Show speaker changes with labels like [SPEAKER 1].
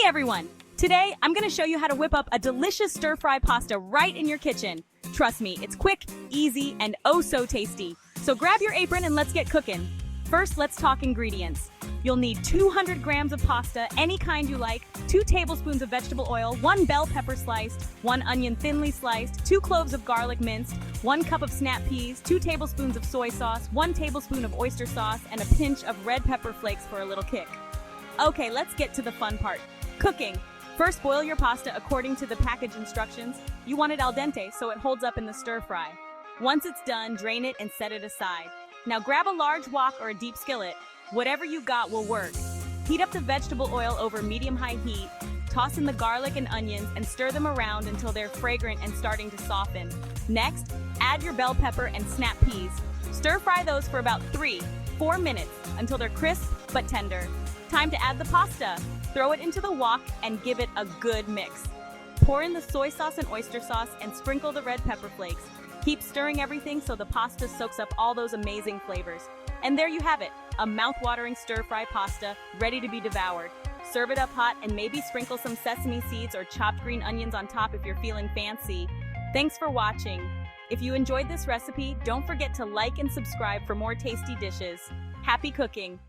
[SPEAKER 1] everyone! Today, I'm gonna show you how to whip up a delicious stir-fry pasta right in your kitchen. Trust me, it's quick, easy, and oh so tasty. So grab your apron and let's get cooking. First, let's talk ingredients. You'll need 200 grams of pasta, any kind you like, 2 tablespoons of vegetable oil, 1 bell pepper sliced, 1 onion thinly sliced, 2 cloves of garlic minced, 1 cup of snap peas, 2 tablespoons of soy sauce, 1 tablespoon of oyster sauce, and a pinch of red pepper flakes for a little kick. Okay, let's get to the fun part. Cooking. First, boil your pasta according to the package instructions. You want it al dente so it holds up in the stir fry. Once it's done, drain it and set it aside. Now grab a large wok or a deep skillet. Whatever you got will work. Heat up the vegetable oil over medium-high heat. Toss in the garlic and onions and stir them around until they're fragrant and starting to soften. Next, add your bell pepper and snap peas. Stir fry those for about 3-4 minutes until they're crisp but tender. Time to add the pasta. Throw it into the wok and give it a good mix. Pour in the soy sauce and oyster sauce and sprinkle the red pepper flakes. Keep stirring everything so the pasta soaks up all those amazing flavors. And there you have it, a mouth-watering stir-fry pasta ready to be devoured. Serve it up hot and maybe sprinkle some sesame seeds or chopped green onions on top if you're feeling fancy. Thanks for watching. If you enjoyed this recipe, don't forget to like and subscribe for more tasty dishes. Happy cooking!